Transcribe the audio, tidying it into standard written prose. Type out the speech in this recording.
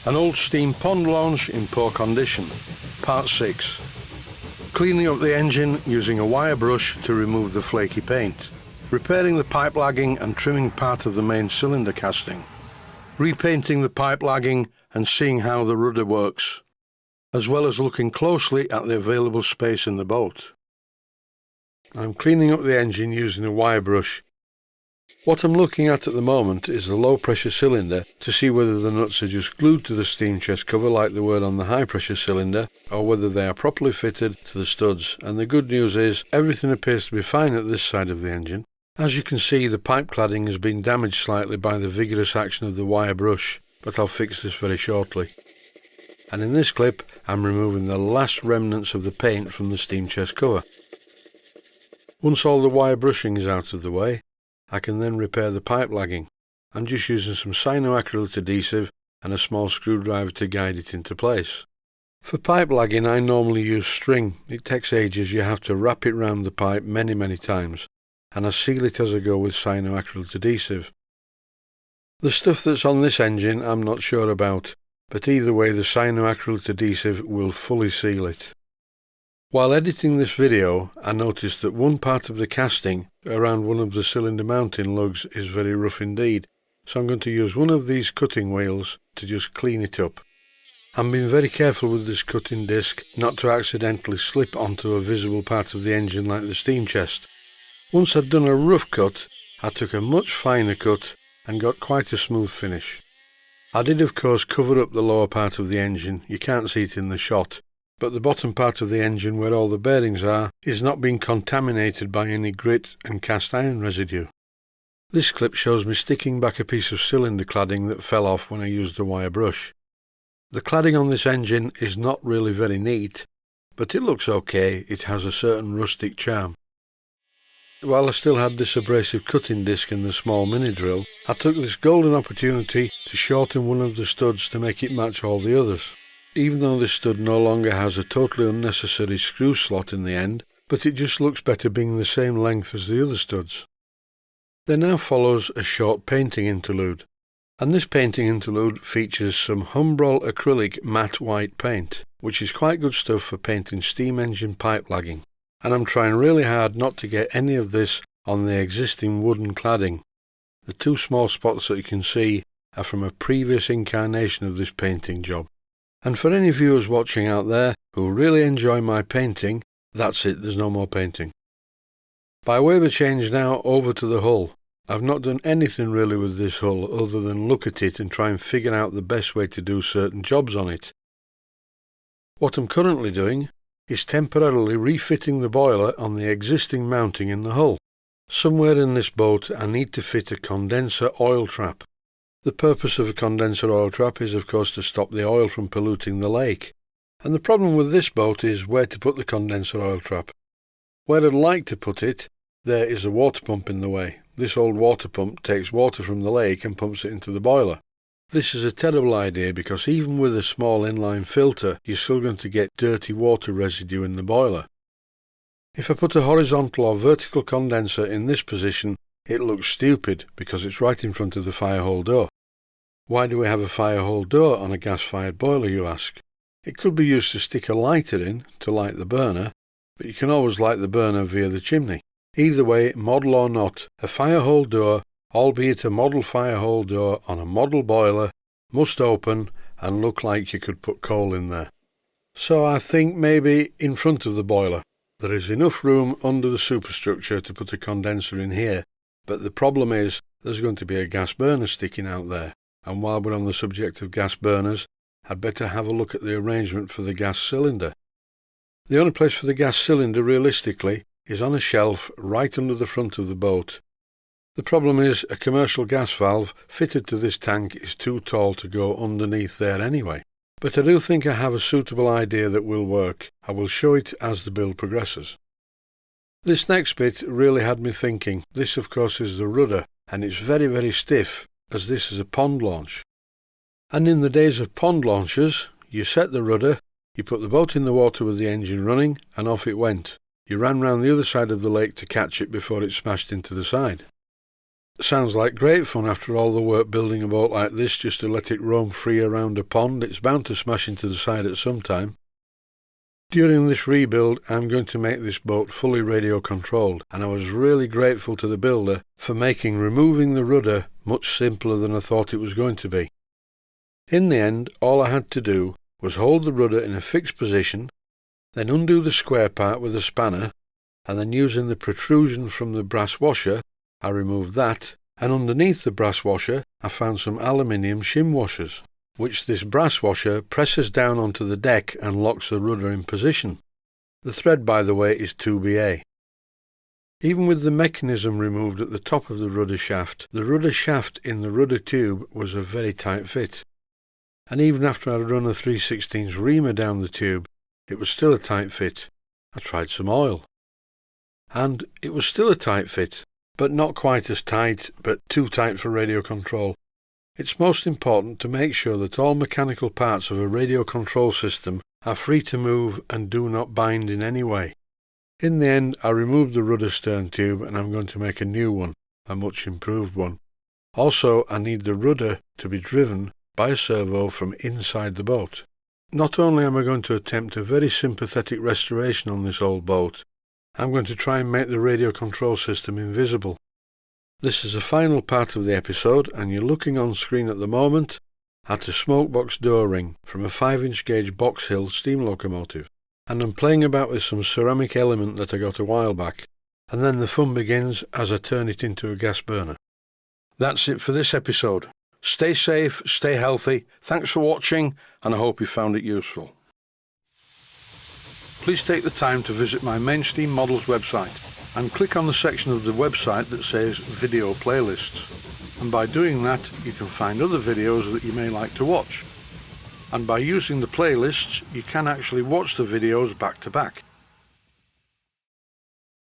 An old steam pond launch in poor condition. Part 6. Cleaning up the engine using a wire brush to remove the flaky paint. Repairing the pipe lagging and trimming part of the main cylinder casting. Repainting the pipe lagging and seeing how the rudder works, as well as looking closely at the available space in the boat. I'm cleaning up the engine using a wire brush. What I'm looking at the moment is the low pressure cylinder to see whether the nuts are just glued to the steam chest cover like they were on the high pressure cylinder, or whether they are properly fitted to the studs. And the good news is everything appears to be fine at this side of the engine. As you can see, the pipe cladding has been damaged slightly by the vigorous action of the wire brush, but I'll fix this very shortly. And in this clip I'm removing the last remnants of the paint from the steam chest cover. Once all the wire brushing is out of the way, I can then repair the pipe lagging. I'm just using some cyanoacrylate adhesive and a small screwdriver to guide it into place. For pipe lagging I normally use string. It takes ages, you have to wrap it round the pipe many times, and I seal it as I go with cyanoacrylate adhesive. The stuff that's on this engine I'm not sure about, but either way the cyanoacrylate adhesive will fully seal it. While editing this video, I noticed that one part of the casting around one of the cylinder mounting lugs is very rough indeed, so I'm going to use one of these cutting wheels to just clean it up. I'm being very careful with this cutting disc not to accidentally slip onto a visible part of the engine like the steam chest. Once I'd done a rough cut, I took a much finer cut and got quite a smooth finish. I did of course cover up the lower part of the engine, you can't see it in the shot, but the bottom part of the engine where all the bearings are is not being contaminated by any grit and cast iron residue. This clip shows me sticking back a piece of cylinder cladding that fell off when I used the wire brush. The cladding on this engine is not really very neat, but it looks okay, it has a certain rustic charm. While I still had this abrasive cutting disc and the small mini drill, I took this golden opportunity to shorten one of the studs to make it match all the others. Even though this stud no longer has a totally unnecessary screw slot in the end, but it just looks better being the same length as the other studs. There now follows a short painting interlude, and this painting interlude features some Humbrol acrylic matte white paint, which is quite good stuff for painting steam engine pipe lagging, and I'm trying really hard not to get any of this on the existing wooden cladding. The two small spots that you can see are from a previous incarnation of this painting job. And for any viewers watching out there who really enjoy my painting, that's it, there's no more painting. By way of a change now over to the hull. I've not done anything really with this hull other than look at it and try and figure out the best way to do certain jobs on it. What I'm currently doing is temporarily refitting the boiler on the existing mounting in the hull. Somewhere in this boat I need to fit a condenser oil trap. The purpose of a condenser oil trap is of course to stop the oil from polluting the lake. And the problem with this boat is where to put the condenser oil trap. Where I'd like to put it, there is a water pump in the way. This old water pump takes water from the lake and pumps it into the boiler. This is a terrible idea because even with a small inline filter, you're still going to get dirty water residue in the boiler. If I put a horizontal or vertical condenser in this position, it looks stupid because it's right in front of the fire hole door. Why do we have a fire hole door on a gas-fired boiler, you ask? It could be used to stick a lighter in to light the burner, but you can always light the burner via the chimney. Either way, model or not, a fire hole door, albeit a model fire hole door on a model boiler, must open and look like you could put coal in there. So I think maybe in front of the boiler. There is enough room under the superstructure to put a condenser in here, but the problem is there's going to be a gas burner sticking out there, and while we're on the subject of gas burners, I'd better have a look at the arrangement for the gas cylinder. The only place for the gas cylinder realistically is on a shelf right under the front of the boat. The problem is a commercial gas valve fitted to this tank is too tall to go underneath there anyway. But I do think I have a suitable idea that will work. I will show it as the build progresses. This next bit really had me thinking. This of course is the rudder, and it's very stiff as this is a pond launch. And in the days of pond launches, you set the rudder, you put the boat in the water with the engine running, and off it went. You ran round the other side of the lake to catch it before it smashed into the side. Sounds like great fun after all the work building a boat like this just to let it roam free around a pond. It's bound to smash into the side at some time. During this rebuild, I'm going to make this boat fully radio controlled, and I was really grateful to the builder for making removing the rudder much simpler than I thought it was going to be. In the end, all I had to do was hold the rudder in a fixed position, then undo the square part with a spanner, and then using the protrusion from the brass washer, I removed that, and underneath the brass washer I found some aluminium shim washers, which this brass washer presses down onto the deck and locks the rudder in position. The thread, by the way, is 2BA. Even with the mechanism removed at the top of the rudder shaft in the rudder tube was a very tight fit. And even after I'd run a 3/16 reamer down the tube, it was still a tight fit. I tried some oil. And it was still a tight fit, but not quite as tight, but too tight for radio control. It's most important to make sure that all mechanical parts of a radio control system are free to move and do not bind in any way. In the end, I removed the rudder stern tube and I'm going to make a new one, a much improved one. Also, I need the rudder to be driven by a servo from inside the boat. Not only am I going to attempt a very sympathetic restoration on this old boat, I'm going to try and make the radio control system invisible. This is the final part of the episode, and you're looking on screen at the moment at a smokebox door ring from a 5-inch gauge Box Hill steam locomotive. And I'm playing about with some ceramic element that I got a while back, and then the fun begins as I turn it into a gas burner. That's it for this episode. Stay safe, stay healthy, thanks for watching, and I hope you found it useful. Please take the time to visit my Mainsteam Models website and click on the section of the website that says Video Playlists. And by doing that, you can find other videos that you may like to watch. And by using the playlists, you can actually watch the videos back to back.